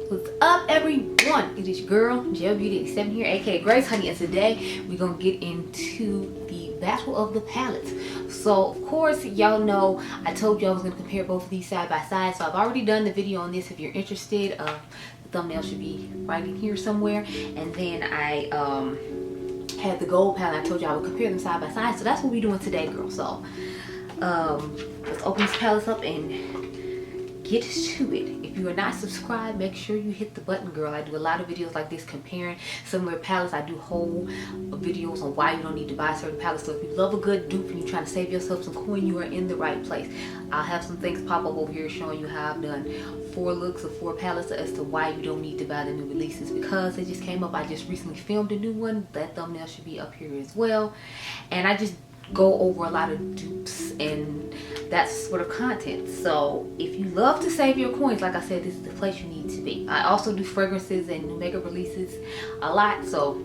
What's up, everyone? It is your girl Gelbeauty-QM here, aka Grace Honey, and today we're gonna get into the battle of the palettes. So of course y'all know I told you I was gonna compare both of these side by side, so I've already done the video on this. If you're interested, the thumbnail should be right in here somewhere. And then I had the gold palette. I told you I would compare them side by side, so that's what we're doing today, girl. So let's open these palettes up and get to it. If you are not subscribed, make sure you hit the button, girl. I do a lot of videos like this comparing similar palettes. I do whole videos on why you don't need to buy certain palettes. So if you love a good dupe and you're trying to save yourself some coin, you are in the right place. I'll have some things pop up over here showing you how I've done 4 looks of 4 palettes as to why you don't need to buy the new releases, because they just came up. I just recently filmed a new one. That thumbnail should be up here as well. And I just go over a lot of dupes and that sort of content. So if you love to save your coins, like I said, this is the place you need to be. I also do fragrances and new makeup releases a lot, so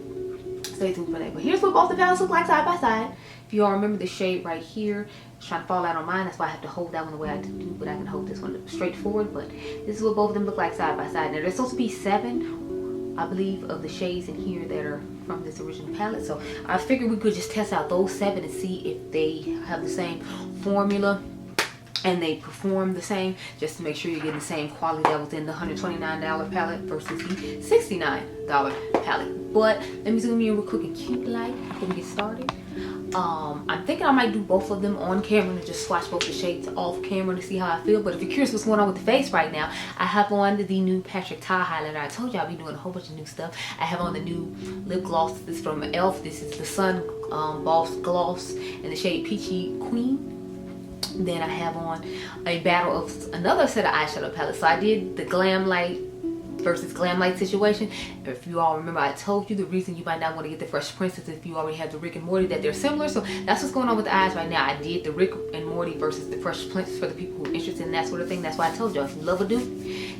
stay tuned for that. But here's what both the palettes look like side by side. If you all remember the shade right here, it's trying to fall out on mine, that's why I have to hold that one the way I do, but I can hold this one straight forward. But this is what both of them look like side by side. Now there's supposed to be 7, I believe, of the shades in here that are from this original palette, so I figured we could just test out those 7 and see if they have the same formula and they perform the same, just to make sure you're getting the same quality that was in the $129 palette versus the $69 palette. But let me zoom in real quick and cute light before we get started. I'm thinking I might do both of them on camera and just swatch both the shades off camera to see how I feel. But if you're curious what's going on with the face right now, I have on the new Patrick Ta highlighter. I told you I'll be doing a whole bunch of new stuff. I have on the new lip gloss. This is from e.l.f. This is the Sun Boss Gloss in the shade Peachy Queen. Then I have on a battle of another set of eyeshadow palettes. So I did the Glam Light versus Glam Light situation. If you all remember, I told you the reason you might not want to get the Fresh Prince is if you already have the Rick and Morty, that they're similar. So that's what's going on with the eyes right now. I did the Rick and Morty versus the Fresh Prince for the people who are interested in that sort of thing. That's why I told you, if you love a dupe,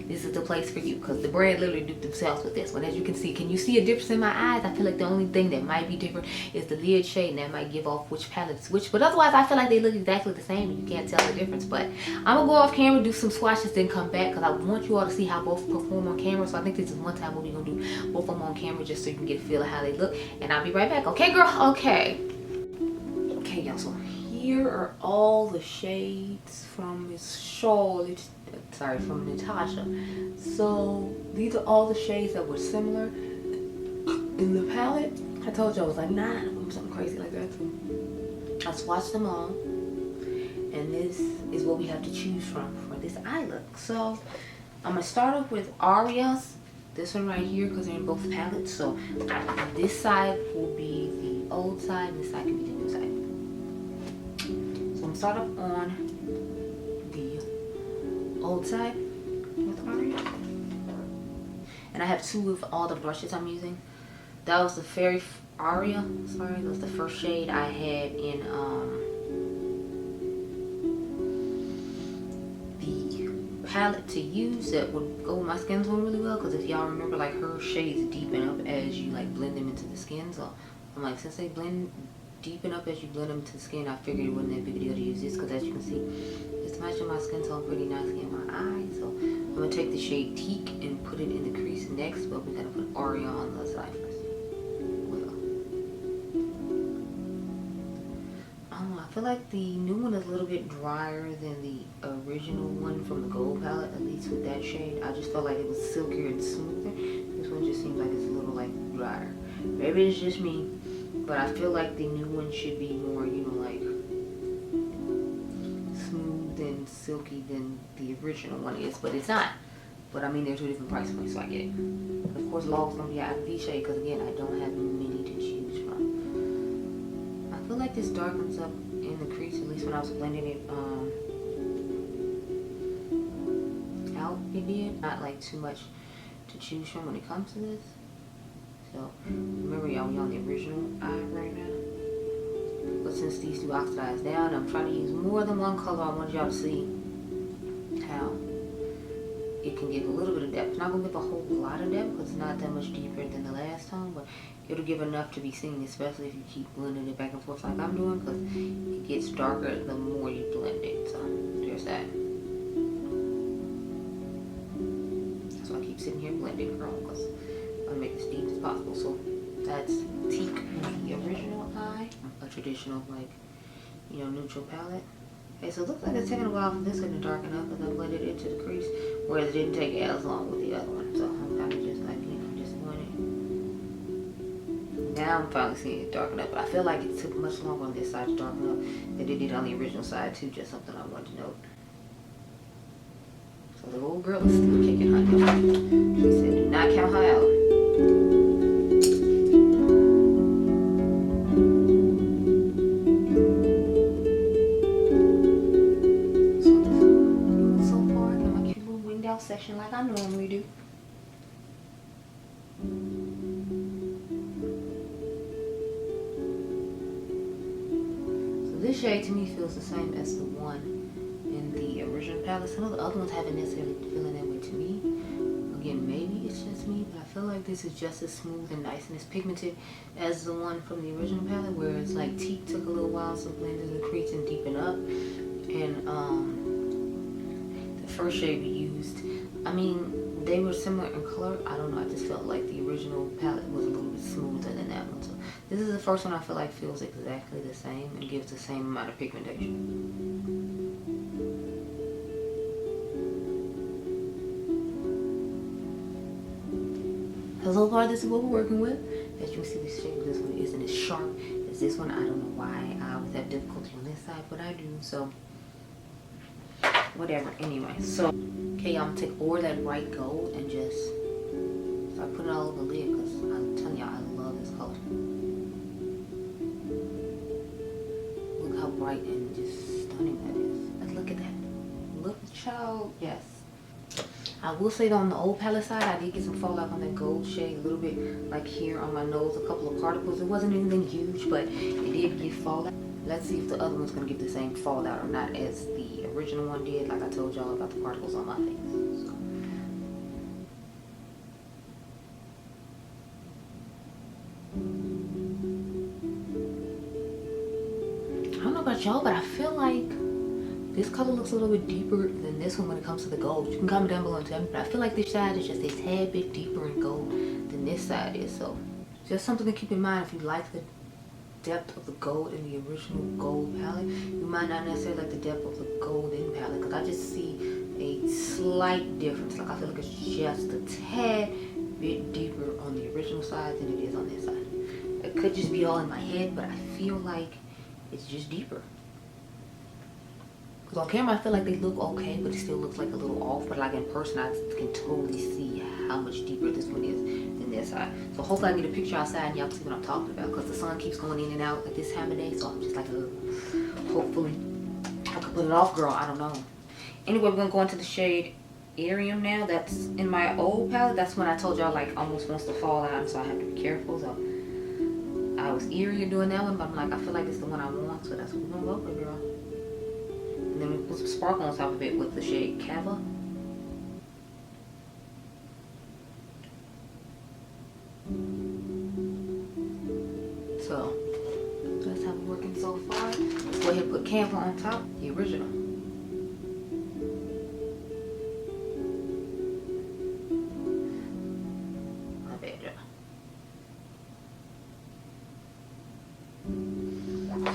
this is the place for you, because the brand literally duped themselves with this one. As you can see, can you see a difference in my eyes? I feel like the only thing that might be different is the lid shade, and that might give off which palette is which. But otherwise, I feel like they look exactly the same and you can't tell the difference. But I'm gonna go off camera, do some swatches, then come back, because I want you all to see how both perform on camera. So I think this is one time where we're gonna do both of them on camera just so you can get a feel of how they look. And I'll be right back. Okay, girl? Okay. Okay, y'all, so here are all the shades from Miss Charlotte. Sorry, from Natasha. So these are all the shades that were similar in the palette. I told you I was like, nah, something crazy like that. So I swatched them all, and this is what we have to choose from for this eye look. So I'm gonna start off with Aria's, this one right here, because they're in both palettes. So this side will be the old side, and this side can be the new side. So I'm gonna start off on old side with Aria, and I have 2 of all the brushes I'm using. That was the Fairy Aria, sorry, that was the first shade I had in the palette to use that would go with my skin tone really well, because if y'all remember, like, her shades deepen up as you like blend them into the skin. So I'm like, since they deepen up as you blend them into the skin, I figured it wasn't that big a deal to use this, because as you can see, it's matching my skin tone pretty nicely in my eye. So I'm gonna take the shade Teak and put it in the crease next, but we're gonna put Aria on the side first. Well, I don't know, I feel like the new one is a little bit drier than the original one from the gold palette, at least with that shade. I just felt like it was silkier and smoother. This one just seems like it's a little like drier. Maybe it's just me, but I feel like the new one should be more, you know, like smooth and silky than the original one is, but it's not. But I mean, they're 2 different price points, so I get it. Of course, Law's gonna be out of V shade, because again, I don't have many to choose from. I feel like this darkens up in the crease, at least when I was blending it out, it did. Not like too much to choose from when it comes to this. So remember, y'all, we on the original eye right now. But since these do oxidize down, I'm trying to use more than one color. I want y'all to see how it can give a little bit of depth. It's not going to give a whole lot of depth, because it's not that much deeper than the last tone, but it'll give enough to be seen, especially if you keep blending it back and forth like I'm doing, because it gets darker the more you blend it. So there's that. So I keep sitting here blend it, girl, because I want to make it as deep as possible. So that's Teak, the original eye, a traditional, like, you know, neutral palette. Okay, so it looks like it's taking a while for this one to darken up as I blend it into the crease, whereas it didn't take as long with the other one. So I'm kind of just like, you know, just blending. Now I'm finally seeing it darken up, but I feel like it took much longer on this side to darken up than it did on the original side too. Just something I wanted to note. So the old girl is still kicking, honey. She said, do not count her out. Session like I normally do. So this shade to me feels the same as the one in the original palette. Some of the other ones haven't necessarily feeling that way to me. Again, maybe it's just me, but I feel like this is just as smooth and nice and as pigmented as the one from the original palette, where it's like Teak took a little while to blend in the crease and deepen up. And the first shade we used, I mean, they were similar in color. I don't know, I just felt like the original palette was a little bit smoother than that one. So this is the first one I feel like feels exactly the same and gives the same amount of pigmentation. So far, this is what we're working with. As you can see, the shade of this one isn't as sharp as this one. I don't know why I always have difficulty on this side, but I do. So whatever. Anyway, so okay, I'm gonna take all that bright gold and just start putting it all over the lid, because I'm telling y'all, I love this color. Look how bright and just stunning that is. Let's look at that. Look, child. Yes. I will say that on the old palette side, I did get some fallout on that gold shade, a little bit like here on my nose, a couple of particles. It wasn't anything huge, but it did get fallout. Let's see if the other one's gonna give the same fallout or not as the original one did, like I told y'all about the particles on my face. So. I don't know about y'all, but I feel like this color looks a little bit deeper than this one when it comes to the gold. You can comment down below and tell me, but I feel like this side is just a tad bit deeper in gold than this side is. So just something to keep in mind if you like the depth of the gold in the original gold palette. You might not necessarily like the depth of the gold in palette, because I just see a slight difference. Like I feel like it's just a tad bit deeper on the original side than it is on this side. It could just be all in my head, but I feel like it's just deeper. Because on camera I feel like they look okay, but it still looks like a little off. But like in person, I can totally see how much deeper this one is than this side. So hopefully I can get a picture outside and y'all can see what I'm talking about, because the sun keeps going in and out at this time of day. So I'm just like, hopefully I can put it off, girl. I don't know. Anyway, we're gonna go into the shade Arium now. That's in my old palette. That's when I told y'all like almost wants to fall out, so I have to be careful. So I was eerie doing that one, but I'm like, I feel like it's the one I want, so that's what we're gonna go with, girl. And then we put some sparkle on top of it with the shade Cava. So that's how we're working so far. Let's go ahead and put Cava on top, the original. My bad, y'all.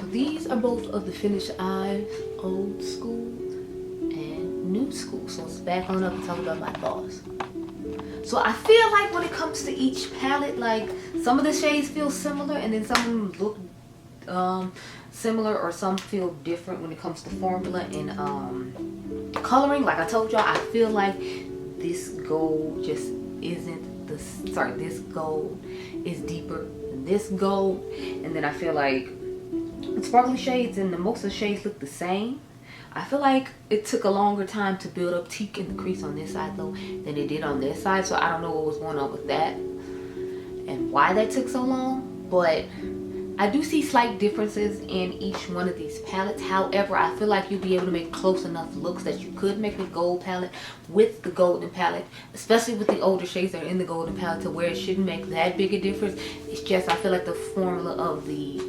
So these are both of the finished eyes, old school and new school. So let's back on up and talk about my thoughts. So I feel like when it comes to each palette, like some of the shades feel similar, and then some of them look similar, or some feel different when it comes to formula and coloring. Like I told y'all, I feel like this gold just isn't the, sorry, this gold is deeper than this gold. And then I feel like the sparkly shades and most of the shades look the same. I feel like it took a longer time to build up Teak in the crease on this side though than it did on this side. So I don't know what was going on with that and why that took so long. But I do see slight differences in each one of these palettes. However, I feel like you'll be able to make close enough looks that you could make the gold palette with the golden palette, especially with the older shades that are in the golden palette, to where it shouldn't make that big a difference. It's just I feel like the formula of the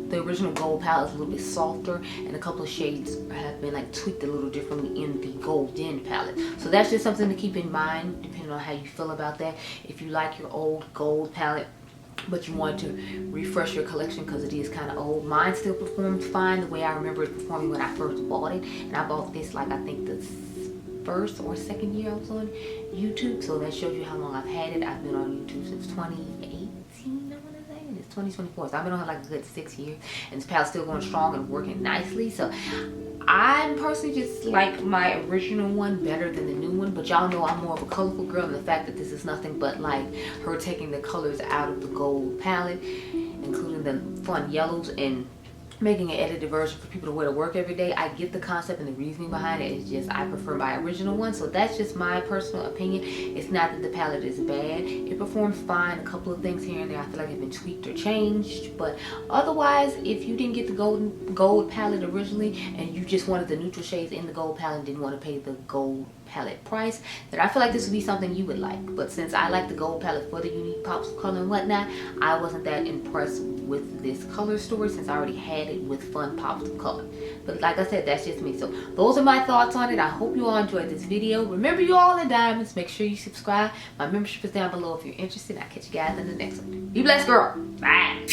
the original gold palette is a little bit softer, and a couple of shades have been like tweaked a little differently in the golden palette. So that's just something to keep in mind depending depending on how you feel about that. If you like your old gold palette, but you want to refresh your collection because it is kind of old, mine still performs fine the way I remember it performing when I first bought it. And I bought this like I think the first or second year I was on YouTube, so that shows you how long I've had it. I've been on YouTube since 2018, I want to say, and it's 2024, so I've been on it like a good 6 years, and this palette's still going strong and working nicely. So I'm personally just like my original one better than the new one, but y'all know I'm more of a colorful girl, and the fact that this is nothing but like her taking the colors out of the gold palette, including the fun yellows, and making an edited version for people to wear to work every day. I get the concept and the reasoning behind it. It's just I prefer my original one, so that's just my personal opinion. It's not that the palette is bad. It performs fine. A couple of things here and there I feel like have been tweaked or changed, but otherwise, if you didn't get the gold palette originally and you just wanted the neutral shades in the gold palette and didn't want to pay the gold palette price, then I feel like this would be something you would like. But since I like the gold palette for the unique pops of color and whatnot, I wasn't that impressed with this color story since I already had it with fun pops of color. But like I said, that's just me. So those are my thoughts on it. I hope you all enjoyed this video. Remember, you all are diamonds. Make sure you subscribe. My membership is down below if you're interested. I'll catch you guys in the next one. Be blessed, girl. Bye.